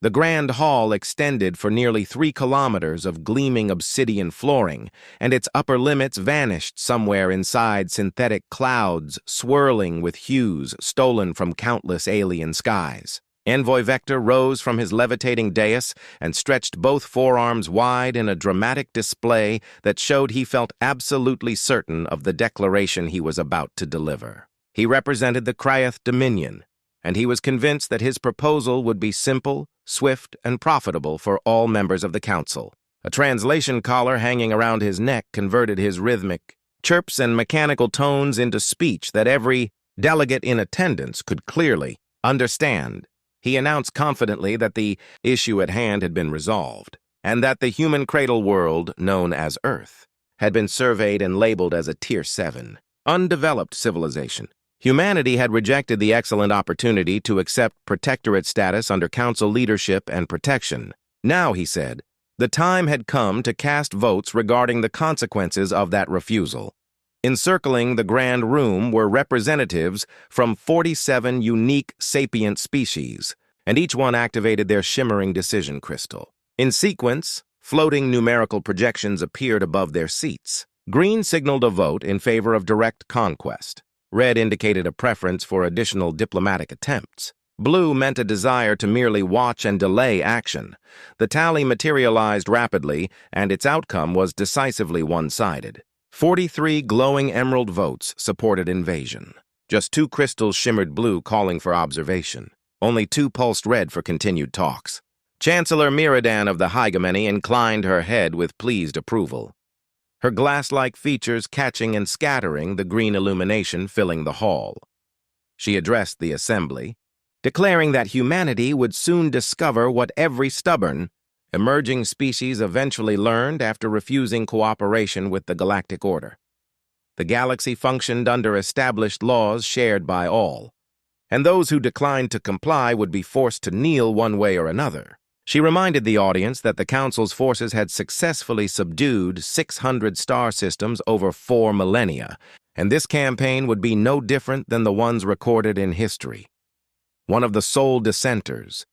The grand hall extended for nearly 3 kilometers of gleaming obsidian flooring, and its upper limits vanished somewhere inside synthetic clouds swirling with hues stolen from countless alien skies. Envoy Vector rose from his levitating dais and stretched both forearms wide in a dramatic display that showed he felt absolutely certain of the declaration he was about to deliver. He represented the Cryath Dominion, and he was convinced that his proposal would be simple, swift, and profitable for all members of the council. A translation collar hanging around his neck converted his rhythmic chirps and mechanical tones into speech that every delegate in attendance could clearly understand. He announced confidently that the issue at hand had been resolved, and that the human cradle world, known as Earth, had been surveyed and labeled as a Tier 7, undeveloped civilization. Humanity had rejected the excellent opportunity to accept protectorate status under council leadership and protection. Now, he said, the time had come to cast votes regarding the consequences of that refusal. Encircling the grand room were representatives from 47 unique sapient species, and each one activated their shimmering decision crystal. In sequence, floating numerical projections appeared above their seats. Green signaled a vote in favor of direct conquest. Red indicated a preference for additional diplomatic attempts. Blue meant a desire to merely watch and delay action. The tally materialized rapidly, and its outcome was decisively one-sided. 43 glowing emerald votes supported invasion. Just 2 crystals shimmered blue, calling for observation. Only 2 pulsed red for continued talks. Chancellor Miradan of the Hegemony inclined her head with pleased approval, her glass-like features catching and scattering the green illumination filling the hall. She addressed the assembly, declaring that humanity would soon discover what every stubborn, emerging species eventually learned after refusing cooperation with the Galactic Order. The galaxy functioned under established laws shared by all, and those who declined to comply would be forced to kneel one way or another. She reminded the audience that the Council's forces had successfully subdued 600 star systems over 4 millennia, and this campaign would be no different than the ones recorded in history. One of the sole dissenters,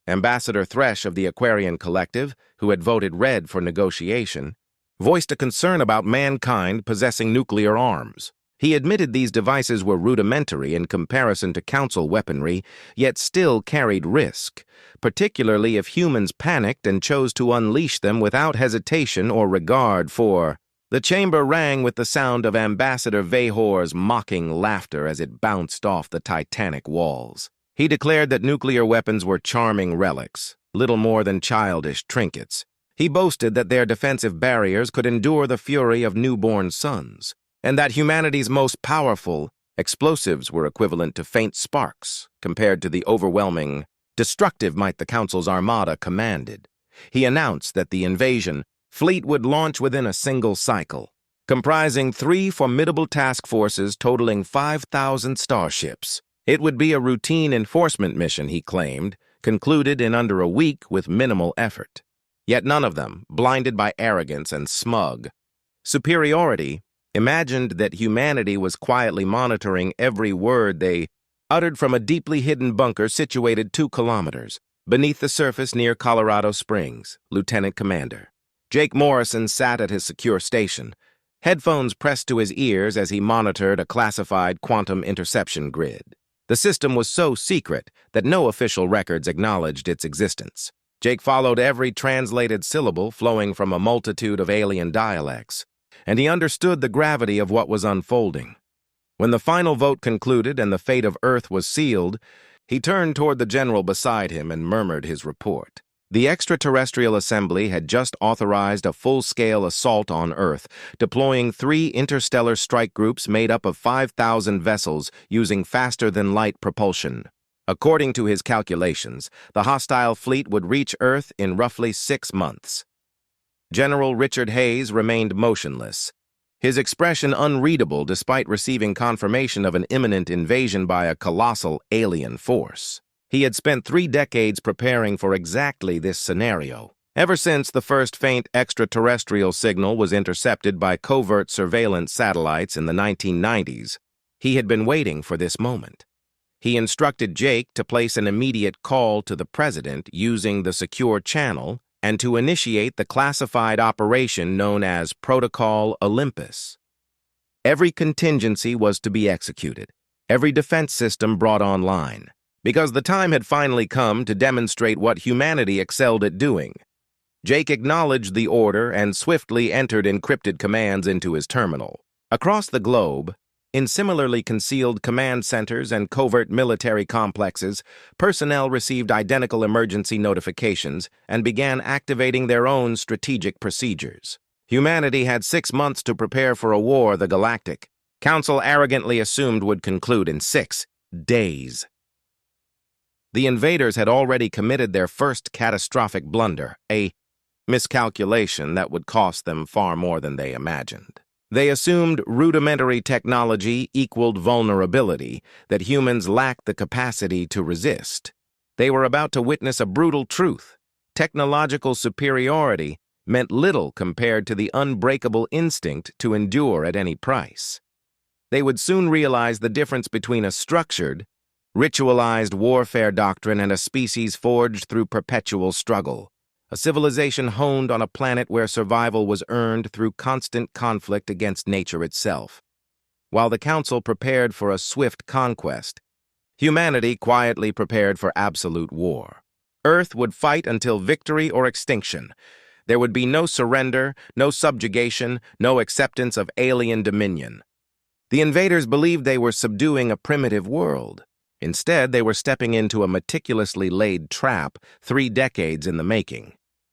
Ambassador Thresh of the Aquarian Collective, who had voted red for negotiation, voiced a concern about mankind possessing nuclear arms. He admitted these devices were rudimentary in comparison to Council weaponry, yet still carried risk, particularly if humans panicked and chose to unleash them without hesitation or regard for. The chamber rang with the sound of Ambassador Vahor's mocking laughter as it bounced off the titanic walls. He declared that nuclear weapons were charming relics, little more than childish trinkets. He boasted that their defensive barriers could endure the fury of newborn suns, and that humanity's most powerful explosives were equivalent to faint sparks compared to the overwhelming, destructive might the Council's armada commanded. He announced that the invasion fleet would launch within a single cycle, comprising 3 formidable task forces totaling 5,000 starships. It would be a routine enforcement mission, he claimed, concluded in under a week with minimal effort. Yet none of them, blinded by arrogance and smug superiority, imagined that humanity was quietly monitoring every word they uttered from a deeply hidden bunker situated 2 kilometers beneath the surface near Colorado Springs. Lieutenant Commander Jake Morrison sat at his secure station, headphones pressed to his ears as he monitored a classified quantum interception grid. The system was so secret that no official records acknowledged its existence. Jake followed every translated syllable flowing from a multitude of alien dialects, and he understood the gravity of what was unfolding. When the final vote concluded and the fate of Earth was sealed, he turned toward the general beside him and murmured his report. The extraterrestrial assembly had just authorized a full-scale assault on Earth, deploying 3 interstellar strike groups made up of 5,000 vessels using faster-than-light propulsion. According to his calculations, the hostile fleet would reach Earth in roughly 6 months. General Richard Hayes remained motionless, his expression unreadable despite receiving confirmation of an imminent invasion by a colossal alien force. He had spent 3 decades preparing for exactly this scenario. Ever since the first faint extraterrestrial signal was intercepted by covert surveillance satellites in the 1990s, he had been waiting for this moment. He instructed Jake to place an immediate call to the president using the secure channel and to initiate the classified operation known as Protocol Olympus. Every contingency was to be executed, every defense system brought online, because the time had finally come to demonstrate what humanity excelled at doing. Jake acknowledged the order and swiftly entered encrypted commands into his terminal. Across the globe, in similarly concealed command centers and covert military complexes, personnel received identical emergency notifications and began activating their own strategic procedures. Humanity had 6 months to prepare for a war the Galactic Council arrogantly assumed would conclude in 6 days. The invaders had already committed their first catastrophic blunder, a miscalculation that would cost them far more than they imagined. They assumed rudimentary technology equaled vulnerability, that humans lacked the capacity to resist. They were about to witness a brutal truth. Technological superiority meant little compared to the unbreakable instinct to endure at any price. They would soon realize the difference between a structured, ritualized warfare doctrine and a species forged through perpetual struggle, a civilization honed on a planet where survival was earned through constant conflict against nature itself. While the Council prepared for a swift conquest, humanity quietly prepared for absolute war. Earth would fight until victory or extinction. There would be no surrender, no subjugation, no acceptance of alien dominion. The invaders believed they were subduing a primitive world. Instead, they were stepping into a meticulously laid trap 3 decades in the making.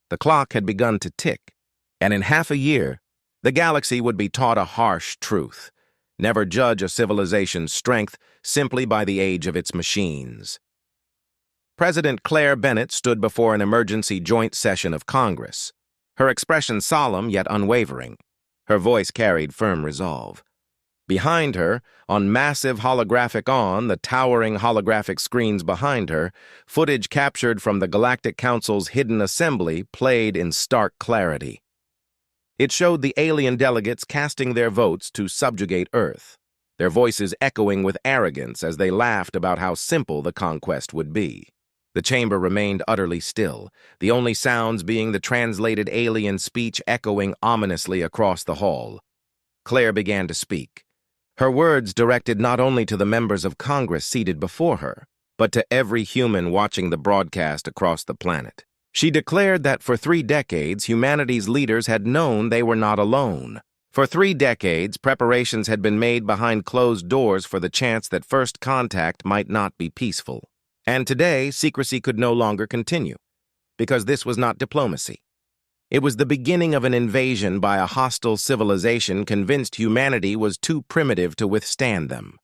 The clock had begun to tick, and in half a year, the galaxy would be taught a harsh truth. Never judge a civilization's strength simply by the age of its machines. President Claire Bennett stood before an emergency joint session of Congress, her expression solemn yet unwavering. Her voice carried firm resolve. Behind her, on massive the towering holographic screens behind her, footage captured from the Galactic Council's hidden assembly played in stark clarity. It showed the alien delegates casting their votes to subjugate Earth, their voices echoing with arrogance as they laughed about how simple the conquest would be. The chamber remained utterly still, the only sounds being the translated alien speech echoing ominously across the hall. Claire began to speak. Her words directed not only to the members of Congress seated before her, but to every human watching the broadcast across the planet. She declared that for 3 decades, humanity's leaders had known they were not alone. For 3 decades, preparations had been made behind closed doors for the chance that first contact might not be peaceful. And today, secrecy could no longer continue, because this was not diplomacy. It was the beginning of an invasion by a hostile civilization convinced humanity was too primitive to withstand them.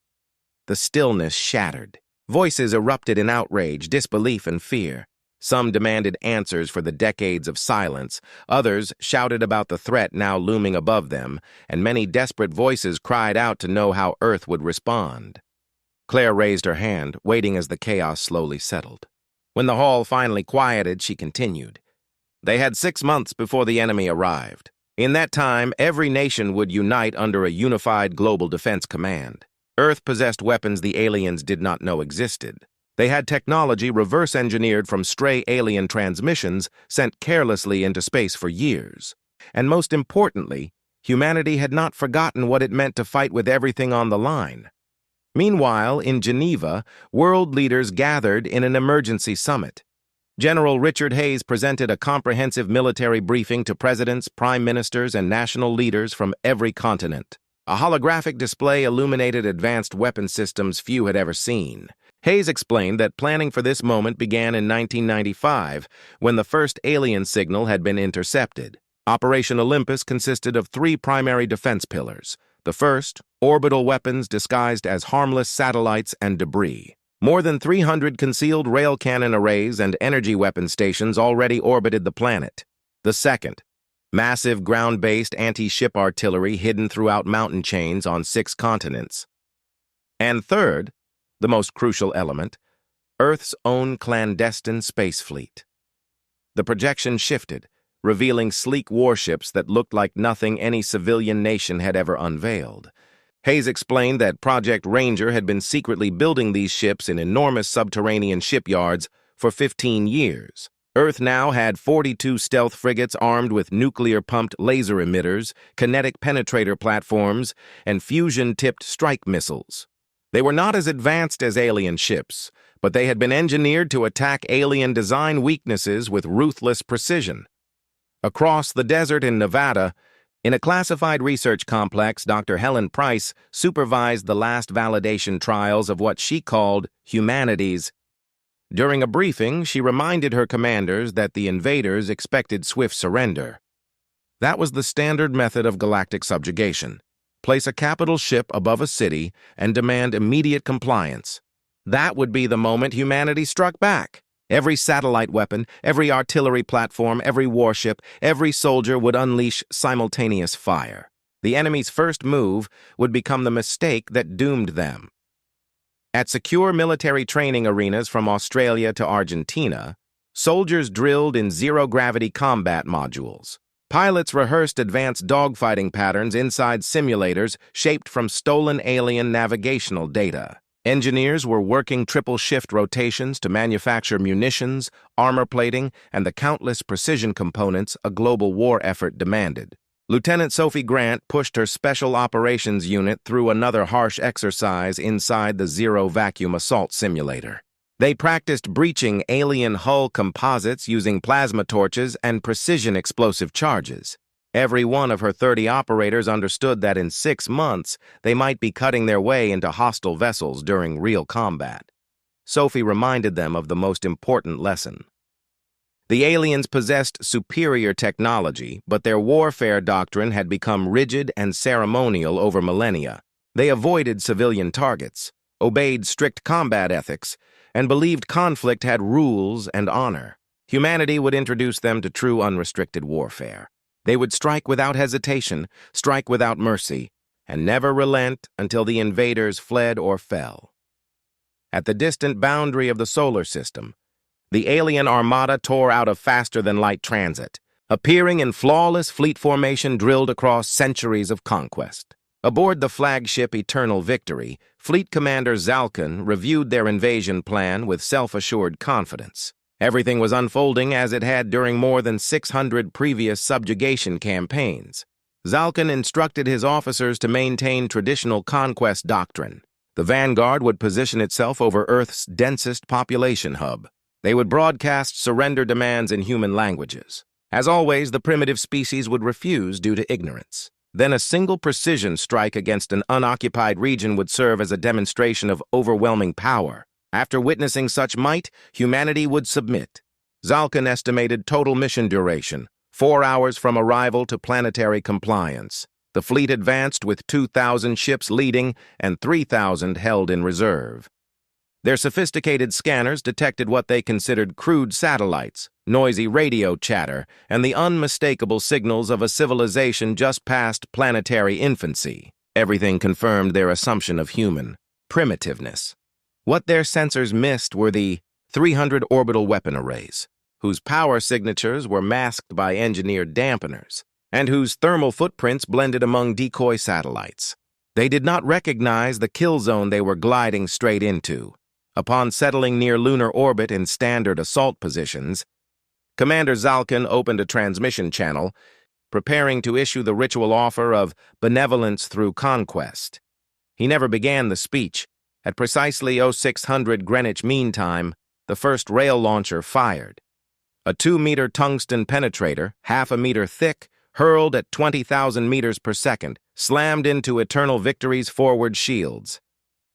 The stillness shattered. Voices erupted in outrage, disbelief, and fear. Some demanded answers for the decades of silence, others shouted about the threat now looming above them, and many desperate voices cried out to know how Earth would respond. Claire raised her hand, waiting as the chaos slowly settled. When the hall finally quieted, she continued. They had 6 months before the enemy arrived. In that time, every nation would unite under a unified global defense command. Earth possessed weapons the aliens did not know existed. They had technology reverse-engineered from stray alien transmissions sent carelessly into space for years. And most importantly, humanity had not forgotten what it meant to fight with everything on the line. Meanwhile, in Geneva, world leaders gathered in an emergency summit. General Richard Hayes presented a comprehensive military briefing to presidents, prime ministers, and national leaders from every continent. A holographic display illuminated advanced weapon systems few had ever seen. Hayes explained that planning for this moment began in 1995, when the first alien signal had been intercepted. Operation Olympus consisted of 3 primary defense pillars. The first, orbital weapons disguised as harmless satellites and debris. More than 300 concealed rail cannon arrays and energy weapon stations already orbited the planet. The second, massive ground-based anti-ship artillery hidden throughout mountain chains on 6 continents. And third, the most crucial element, Earth's own clandestine space fleet. The projection shifted, revealing sleek warships that looked like nothing any civilian nation had ever unveiled. Hayes explained that Project Ranger had been secretly building these ships in enormous subterranean shipyards for 15 years. Earth now had 42 stealth frigates armed with nuclear-pumped laser emitters, kinetic penetrator platforms, and fusion-tipped strike missiles. They were not as advanced as alien ships, but they had been engineered to attack alien design weaknesses with ruthless precision. Across the desert in Nevada, in a classified research complex, Dr. Helen Price supervised the last validation trials of what she called humanity's. During a briefing, she reminded her commanders that the invaders expected swift surrender. That was the standard method of galactic subjugation. Place a capital ship above a city and demand immediate compliance. That would be the moment humanity struck back. Every satellite weapon, every artillery platform, every warship, every soldier would unleash simultaneous fire. The enemy's first move would become the mistake that doomed them. At secure military training arenas from Australia to Argentina, soldiers drilled in zero-gravity combat modules. Pilots rehearsed advanced dogfighting patterns inside simulators shaped from stolen alien navigational data. Engineers were working triple-shift rotations to manufacture munitions, armor plating, and the countless precision components a global war effort demanded. Lieutenant Sophie Grant pushed her Special Operations Unit through another harsh exercise inside the zero-vacuum assault simulator. They practiced breaching alien hull composites using plasma torches and precision explosive charges. Every one of her 30 operators understood that in 6 months, they might be cutting their way into hostile vessels during real combat. Sophie reminded them of the most important lesson. The aliens possessed superior technology, but their warfare doctrine had become rigid and ceremonial over millennia. They avoided civilian targets, obeyed strict combat ethics, and believed conflict had rules and honor. Humanity would introduce them to true unrestricted warfare. They would strike without hesitation, strike without mercy, and never relent until the invaders fled or fell. At the distant boundary of the solar system, the alien armada tore out of faster-than-light transit, appearing in flawless fleet formation drilled across centuries of conquest. Aboard the flagship Eternal Victory, Fleet Commander Zalkin reviewed their invasion plan with self-assured confidence. Everything was unfolding as it had during more than 600 previous subjugation campaigns. Zalkin instructed his officers to maintain traditional conquest doctrine. The vanguard would position itself over Earth's densest population hub. They would broadcast surrender demands in human languages. As always, the primitive species would refuse due to ignorance. Then a single precision strike against an unoccupied region would serve as a demonstration of overwhelming power. After witnessing such might, humanity would submit. Zalkin estimated total mission duration, 4 hours from arrival to planetary compliance. The fleet advanced with 2,000 ships leading and 3,000 held in reserve. Their sophisticated scanners detected what they considered crude satellites, noisy radio chatter, and the unmistakable signals of a civilization just past planetary infancy. Everything confirmed their assumption of human primitiveness. What their sensors missed were the 300 orbital weapon arrays, whose power signatures were masked by engineered dampeners, and whose thermal footprints blended among decoy satellites. They did not recognize the kill zone they were gliding straight into. Upon settling near lunar orbit in standard assault positions, Commander Zalkin opened a transmission channel, preparing to issue the ritual offer of benevolence through conquest. He never began the speech. At precisely 0600 Greenwich Mean Time, the first rail launcher fired. A 2-meter tungsten penetrator, half a meter thick, hurled at 20,000 meters per second, slammed into Eternal Victory's forward shields.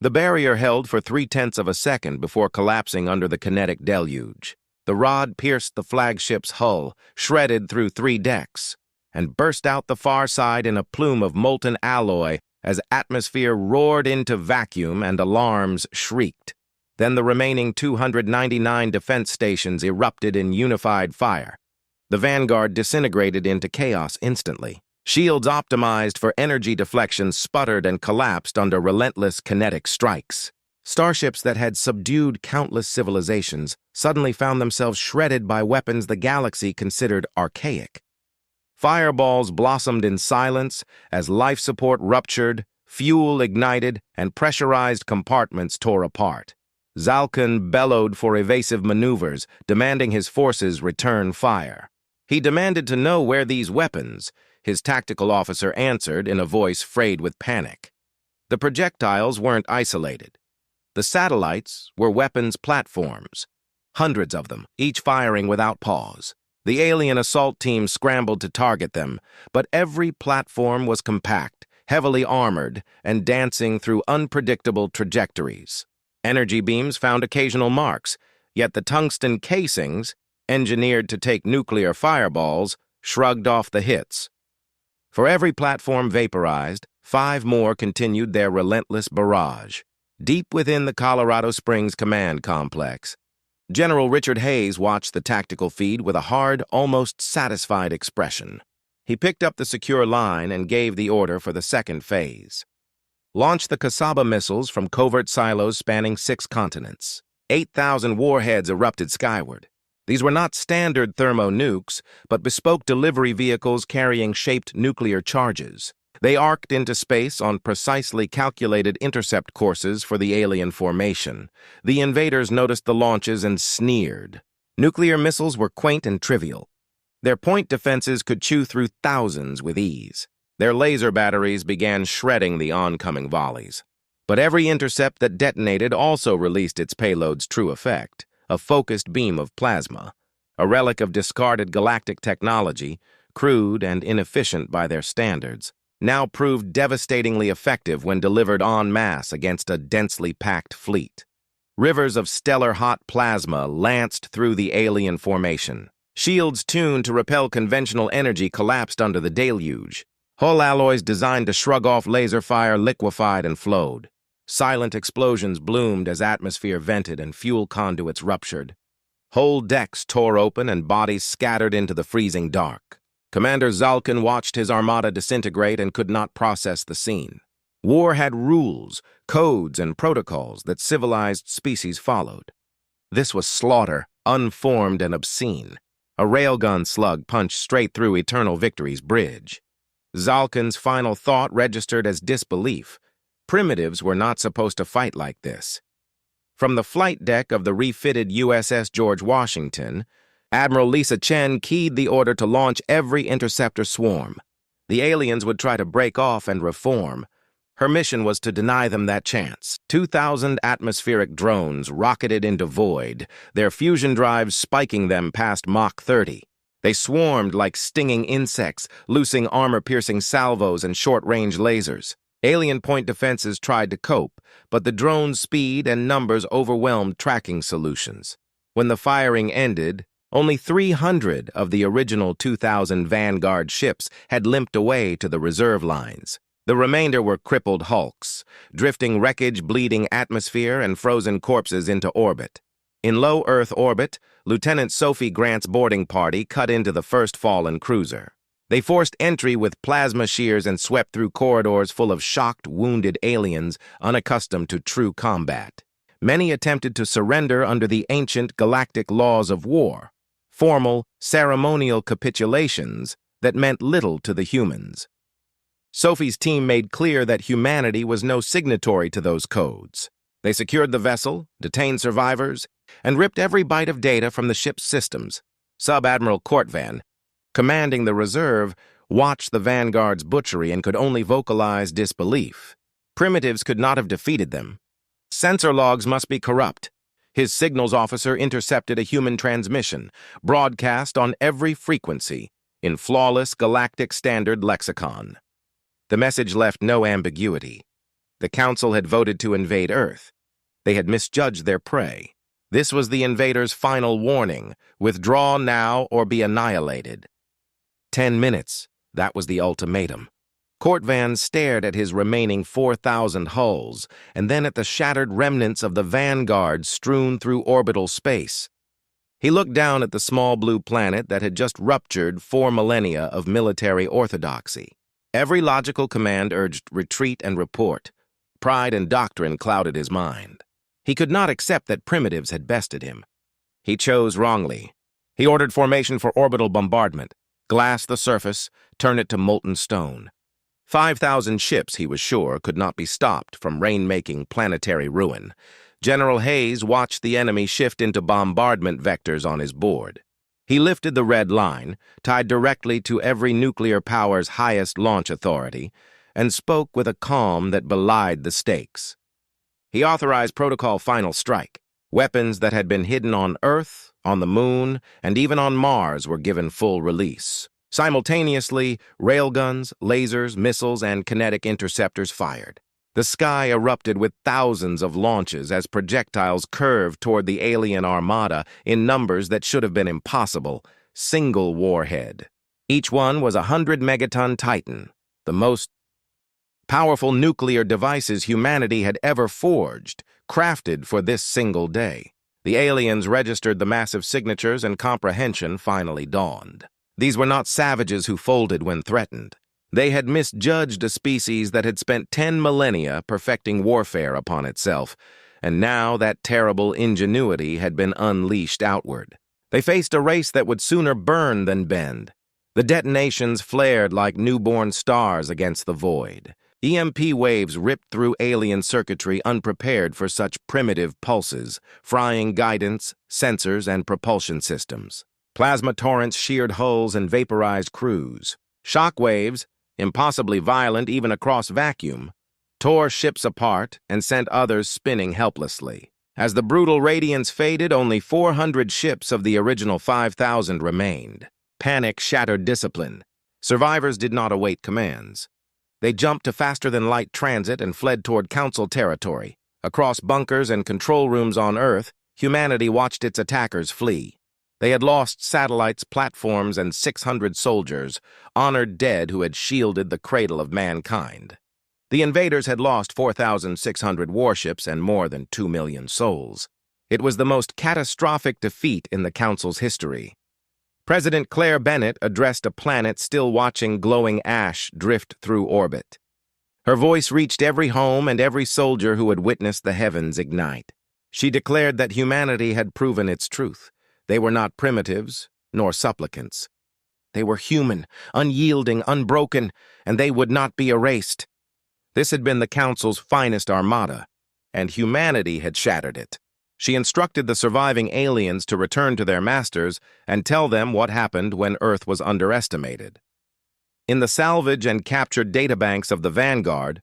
The barrier held for 0.3 of a second before collapsing under the kinetic deluge. The rod pierced the flagship's hull, shredded through 3 decks, and burst out the far side in a plume of molten alloy as atmosphere roared into vacuum and alarms shrieked. Then the remaining 299 defense stations erupted in unified fire. The vanguard disintegrated into chaos instantly. Shields optimized for energy deflection sputtered and collapsed under relentless kinetic strikes. Starships that had subdued countless civilizations suddenly found themselves shredded by weapons the galaxy considered archaic. Fireballs blossomed in silence as life support ruptured, Fuel ignited, and pressurized compartments tore apart. Zalkin bellowed for evasive maneuvers, demanding his forces return fire. He demanded to know where these weapons, his tactical officer answered in a voice frayed with panic. The projectiles weren't isolated. The satellites were weapons platforms, hundreds of them, each firing without pause. The alien assault team scrambled to target them, but every platform was compact, heavily armored, and dancing through unpredictable trajectories. Energy beams found occasional marks, yet the tungsten casings, engineered to take nuclear fireballs, shrugged off the hits. For every platform vaporized, 5 more continued their relentless barrage. Deep within the Colorado Springs command complex, General Richard Hayes watched the tactical feed with a hard, almost satisfied expression. He picked up the secure line and gave the order for the second phase. Launch the Kasaba missiles from covert silos spanning 6 continents. 8,000 warheads erupted skyward. These were not standard thermonukes, but bespoke delivery vehicles carrying shaped nuclear charges. They arced into space on precisely calculated intercept courses for the alien formation. The invaders noticed the launches and sneered. Nuclear missiles were quaint and trivial. Their point defenses could chew through thousands with ease. Their laser batteries began shredding the oncoming volleys. But every intercept that detonated also released its payload's true effect, a focused beam of plasma, a relic of discarded galactic technology, crude and inefficient by their standards, now proved devastatingly effective when delivered en masse against a densely packed fleet. Rivers of stellar hot plasma lanced through the alien formation. Shields tuned to repel conventional energy collapsed under the deluge. Hull alloys designed to shrug off laser fire liquefied and flowed. Silent explosions bloomed as atmosphere vented and fuel conduits ruptured. Whole decks tore open and bodies scattered into the freezing dark. Commander Zalkin watched his armada disintegrate and could not process the scene. War had rules, codes, and protocols that civilized species followed. This was slaughter, unformed and obscene. A railgun slug punched straight through Eternal Victory's bridge. Zalkin's final thought registered as disbelief. Primitives were not supposed to fight like this. From the flight deck of the refitted USS George Washington, Admiral Lisa Chen keyed the order to launch every interceptor swarm. The aliens would try to break off and reform. Her mission was to deny them that chance. 2,000 atmospheric drones rocketed into void, their fusion drives spiking them past Mach 30. They swarmed like stinging insects, loosing armor-piercing salvos and short-range lasers. Alien point defenses tried to cope, but the drones' speed and numbers overwhelmed tracking solutions. When the firing ended, only 300 of the original 2,000 Vanguard ships had limped away to the reserve lines. The remainder were crippled hulks, drifting wreckage, bleeding atmosphere, and frozen corpses into orbit. In low Earth orbit, Lieutenant Sophie Grant's boarding party cut into the first fallen cruiser. They forced entry with plasma shears and swept through corridors full of shocked, wounded aliens unaccustomed to true combat. Many attempted to surrender under the ancient galactic laws of war, formal, ceremonial capitulations that meant little to the humans. Sophie's team made clear that humanity was no signatory to those codes. They secured the vessel, detained survivors, and ripped every byte of data from the ship's systems. Sub-Admiral Courtvan, commanding the reserve, watched the Vanguard's butchery and could only vocalize disbelief. Primitives could not have defeated them. Sensor logs must be corrupt. His signals officer intercepted a human transmission, broadcast on every frequency, in flawless galactic standard lexicon. The message left no ambiguity. The Council had voted to invade Earth. They had misjudged their prey. This was the invaders' final warning: withdraw now or be annihilated. 10 minutes, that was the ultimatum. Courtvan stared at his remaining 4,000 hulls, and then at the shattered remnants of the Vanguard strewn through orbital space. He looked down at the small blue planet that had just ruptured 4 millennia of military orthodoxy. Every logical command urged retreat and report. Pride and doctrine clouded his mind. He could not accept that primitives had bested him. He chose wrongly. He ordered formation for orbital bombardment, glass the surface, turn it to molten stone. 5,000 ships, he was sure, could not be stopped from rain-making planetary ruin. General Hayes watched the enemy shift into bombardment vectors on his board. He lifted the red line, tied directly to every nuclear power's highest launch authority, and spoke with a calm that belied the stakes. He authorized Protocol Final Strike. Weapons that had been hidden on Earth, on the Moon, and even on Mars were given full release. Simultaneously, railguns, lasers, missiles, and kinetic interceptors fired. The sky erupted with thousands of launches as projectiles curved toward the alien armada in numbers that should have been impossible. Single warhead. Each one was 100-megaton Titan, the most powerful nuclear devices humanity had ever forged, crafted for this single day. The aliens registered the massive signatures and comprehension finally dawned. These were not savages who folded when threatened. They had misjudged a species that had spent 10 millennia perfecting warfare upon itself, and now that terrible ingenuity had been unleashed outward. They faced a race that would sooner burn than bend. The detonations flared like newborn stars against the void. EMP waves ripped through alien circuitry unprepared for such primitive pulses, frying guidance, sensors, and propulsion systems. Plasma torrents sheared hulls and vaporized crews. Shock waves, impossibly violent even across vacuum, tore ships apart and sent others spinning helplessly. As the brutal radiance faded, only 400 ships of the original 5,000 remained. Panic shattered discipline. Survivors did not await commands. They jumped to faster-than-light transit and fled toward Council territory. Across bunkers and control rooms on Earth, humanity watched its attackers flee. They had lost satellites, platforms, and 600 soldiers, honored dead who had shielded the cradle of mankind. The invaders had lost 4,600 warships and more than 2 million souls. It was the most catastrophic defeat in the Council's history. President Claire Bennett addressed a planet still watching glowing ash drift through orbit. Her voice reached every home and every soldier who had witnessed the heavens ignite. She declared that humanity had proven its truth. They were not primitives, nor supplicants. They were human, unyielding, unbroken, and they would not be erased. This had been the Council's finest armada, and humanity had shattered it. She instructed the surviving aliens to return to their masters and tell them what happened when Earth was underestimated. In the salvage and captured databanks of the Vanguard,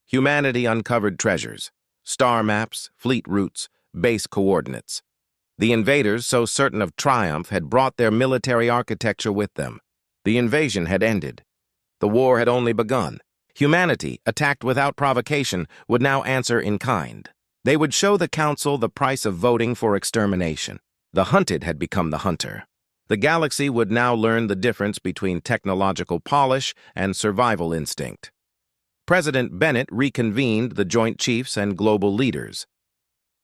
humanity uncovered treasures, star maps, fleet routes, base coordinates. The invaders, so certain of triumph, had brought their military architecture with them. The invasion had ended. The war had only begun. Humanity, attacked without provocation, would now answer in kind. They would show the Council the price of voting for extermination. The hunted had become the hunter. The galaxy would now learn the difference between technological polish and survival instinct. President Bennett reconvened the Joint Chiefs and global leaders.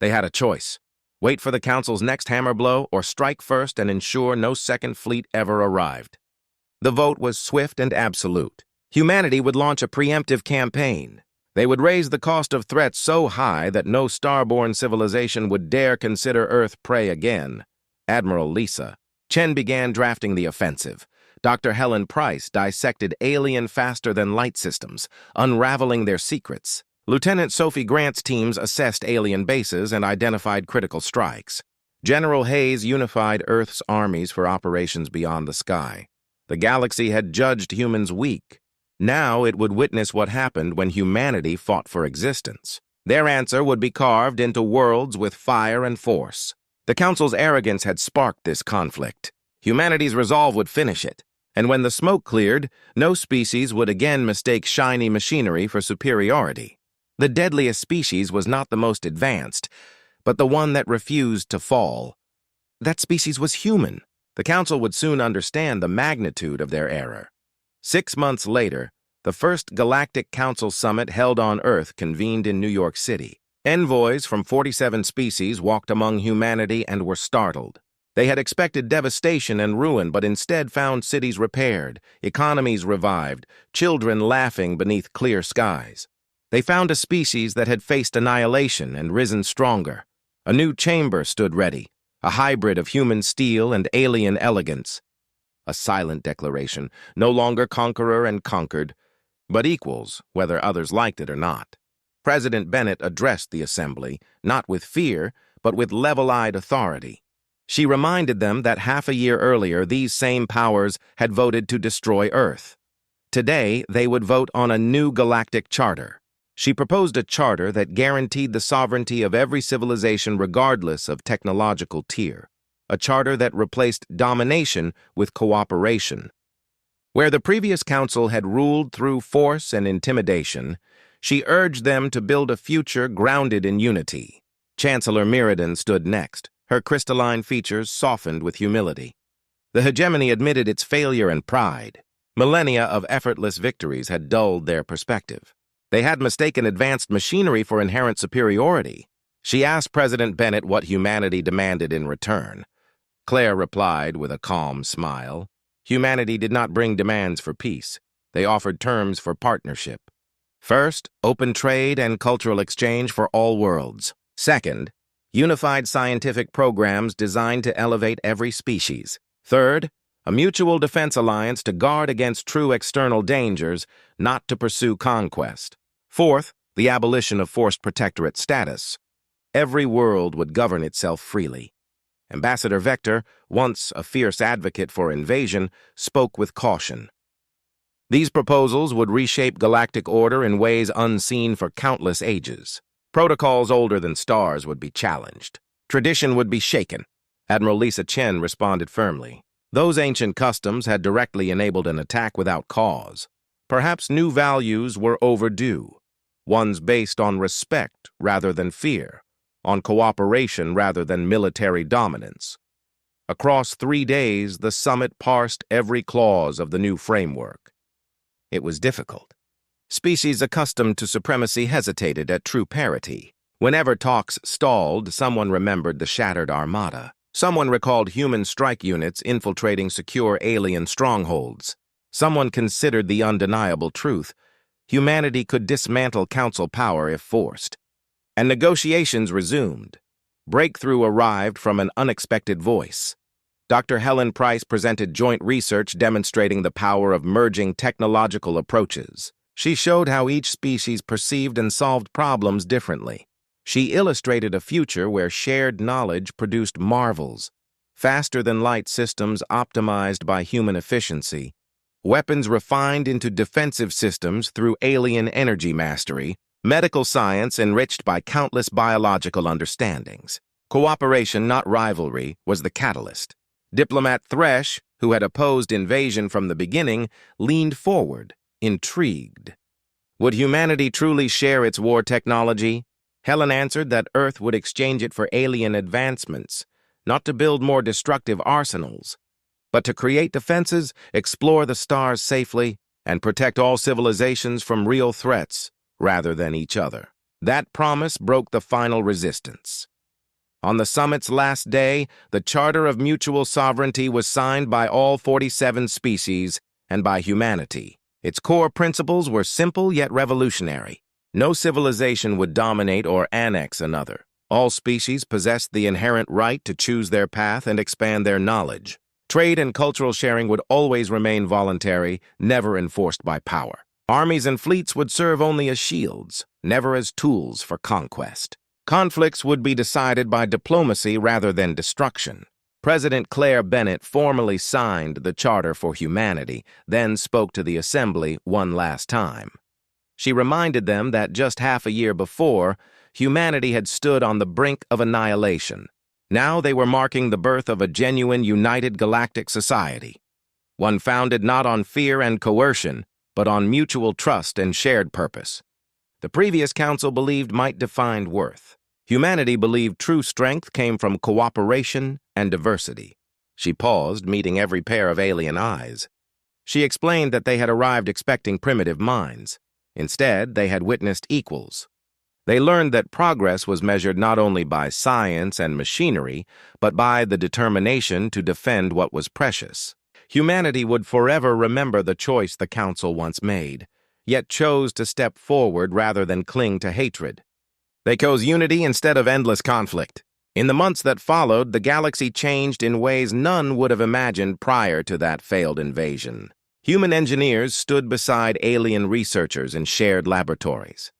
They had a choice. Wait for the Council's next hammer blow or strike first and ensure no second fleet ever arrived. The vote was swift and absolute. Humanity would launch a preemptive campaign. They would raise the cost of threats so high that no starborn civilization would dare consider Earth prey again. Admiral Lisa Chen began drafting the offensive. Dr. Helen Price dissected alien faster-than-light systems, unraveling their secrets. Lieutenant Sophie Grant's teams assessed alien bases and identified critical strikes. General Hayes unified Earth's armies for operations beyond the sky. The galaxy had judged humans weak. Now it would witness what happened when humanity fought for existence. Their answer would be carved into worlds with fire and force. The Council's arrogance had sparked this conflict. Humanity's resolve would finish it. And when the smoke cleared, no species would again mistake shiny machinery for superiority. The deadliest species was not the most advanced, but the one that refused to fall. That species was human. The Council would soon understand the magnitude of their error. 6 months later, the first Galactic Council Summit held on Earth convened in New York City. Envoys from 47 species walked among humanity and were startled. They had expected devastation and ruin, but instead found cities repaired, economies revived, children laughing beneath clear skies. They found a species that had faced annihilation and risen stronger. A new chamber stood ready, a hybrid of human steel and alien elegance. A silent declaration, no longer conqueror and conquered, but equals, whether others liked it or not. President Bennett addressed the assembly, not with fear, but with level-eyed authority. She reminded them that half a year earlier these same powers had voted to destroy Earth. Today, they would vote on a new galactic charter. She proposed a charter that guaranteed the sovereignty of every civilization regardless of technological tier. A charter that replaced domination with cooperation. Where the previous council had ruled through force and intimidation, she urged them to build a future grounded in unity. Chancellor Mirrodin stood next, her crystalline features softened with humility. The hegemony admitted its failure and pride. Millennia of effortless victories had dulled their perspective. They had mistaken advanced machinery for inherent superiority. She asked President Bennett what humanity demanded in return. Claire replied with a calm smile. Humanity did not bring demands for peace. They offered terms for partnership. First, open trade and cultural exchange for all worlds. Second, unified scientific programs designed to elevate every species. Third, a mutual defense alliance to guard against true external dangers, not to pursue conquest. Fourth, the abolition of forced protectorate status. Every world would govern itself freely. Ambassador Vector, once a fierce advocate for invasion, spoke with caution. These proposals would reshape galactic order in ways unseen for countless ages. Protocols older than stars would be challenged. Tradition would be shaken. Admiral Lisa Chen responded firmly. Those ancient customs had directly enabled an attack without cause. Perhaps new values were overdue, ones based on respect rather than fear, on cooperation rather than military dominance. Across 3 days, the summit parsed every clause of the new framework. It was difficult. Species accustomed to supremacy hesitated at true parity. Whenever talks stalled, someone remembered the shattered armada. Someone recalled human strike units infiltrating secure alien strongholds. Someone considered the undeniable truth. Humanity could dismantle council power if forced. And negotiations resumed. Breakthrough arrived from an unexpected voice. Dr. Helen Price presented joint research demonstrating the power of merging technological approaches. She showed how each species perceived and solved problems differently. She illustrated a future where shared knowledge produced marvels, faster-than-light systems optimized by human efficiency, weapons refined into defensive systems through alien energy mastery, medical science enriched by countless biological understandings. Cooperation, not rivalry, was the catalyst. Diplomat Thresh, who had opposed invasion from the beginning, leaned forward, intrigued. Would humanity truly share its war technology? Helen answered that Earth would exchange it for alien advancements, not to build more destructive arsenals, but to create defenses, explore the stars safely, and protect all civilizations from real threats rather than each other. That promise broke the final resistance. On the summit's last day, the Charter of Mutual Sovereignty was signed by all 47 species and by humanity. Its core principles were simple yet revolutionary. No civilization would dominate or annex another. All species possessed the inherent right to choose their path and expand their knowledge. Trade and cultural sharing would always remain voluntary, never enforced by power. Armies and fleets would serve only as shields, never as tools for conquest. Conflicts would be decided by diplomacy rather than destruction. President Claire Bennett formally signed the Charter for Humanity, then spoke to the Assembly one last time. She reminded them that just half a year before, humanity had stood on the brink of annihilation. Now they were marking the birth of a genuine united galactic society, one founded not on fear and coercion, but on mutual trust and shared purpose. The previous council believed might defined worth. Humanity believed true strength came from cooperation and diversity. She paused, meeting every pair of alien eyes. She explained that they had arrived expecting primitive minds. Instead, they had witnessed equals. They learned that progress was measured not only by science and machinery, but by the determination to defend what was precious. Humanity would forever remember the choice the Council once made, yet chose to step forward rather than cling to hatred. They chose unity instead of endless conflict. In the months that followed, the galaxy changed in ways none would have imagined prior to that failed invasion. Human engineers stood beside alien researchers in shared laboratories.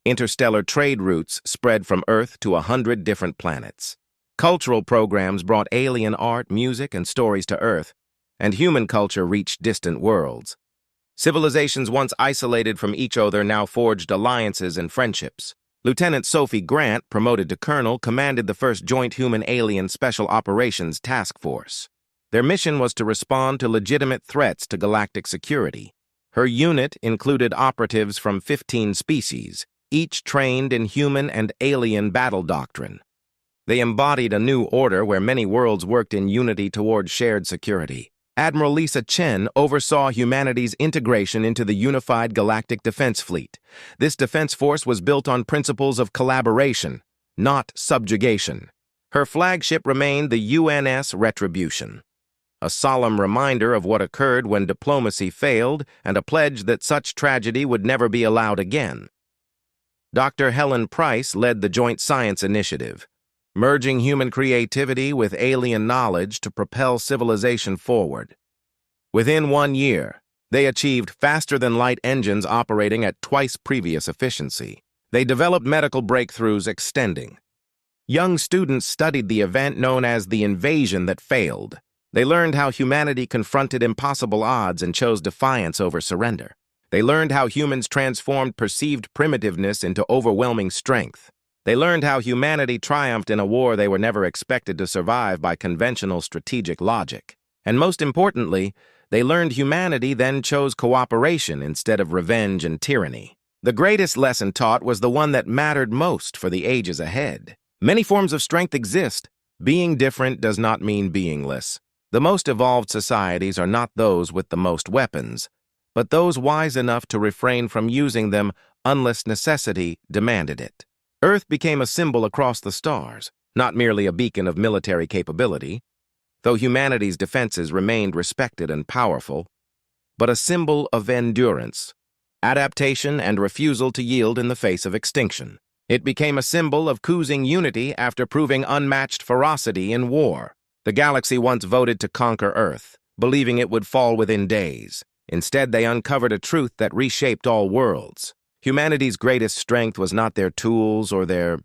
Interstellar trade routes spread from Earth to 100 different planets. Cultural programs brought alien art, music, and stories to Earth, and human culture reached distant worlds. Civilizations once isolated from each other now forged alliances and friendships. Lieutenant Sophie Grant, promoted to colonel, commanded the first Joint Human-Alien Special Operations Task Force. Their mission was to respond to legitimate threats to galactic security. Her unit included operatives from 15 species, each trained in human and alien battle doctrine. They embodied a new order where many worlds worked in unity toward shared security. Admiral Lisa Chen oversaw humanity's integration into the unified galactic defense fleet. This defense force was built on principles of collaboration, not subjugation. Her flagship remained the UNS Retribution, a solemn reminder of what occurred when diplomacy failed and a pledge that such tragedy would never be allowed again. Dr. Helen Price led the Joint Science Initiative, merging human creativity with alien knowledge to propel civilization forward. Within 1 year, they achieved faster-than-light engines operating at twice previous efficiency. They developed medical breakthroughs extending. Young students studied the event known as the invasion that failed. They learned how humanity confronted impossible odds and chose defiance over surrender. They learned how humans transformed perceived primitiveness into overwhelming strength. They learned how humanity triumphed in a war they were never expected to survive by conventional strategic logic. And most importantly, they learned humanity then chose cooperation instead of revenge and tyranny. The greatest lesson taught was the one that mattered most for the ages ahead. Many forms of strength exist. Being different does not mean beingless. The most evolved societies are not those with the most weapons, but those wise enough to refrain from using them unless necessity demanded it. Earth became a symbol across the stars, not merely a beacon of military capability, though humanity's defenses remained respected and powerful, but a symbol of endurance, adaptation, and refusal to yield in the face of extinction. It became a symbol of choosing unity after proving unmatched ferocity in war. The galaxy once voted to conquer Earth, believing it would fall within days. Instead, they uncovered a truth that reshaped all worlds. Humanity's greatest strength was not their tools or their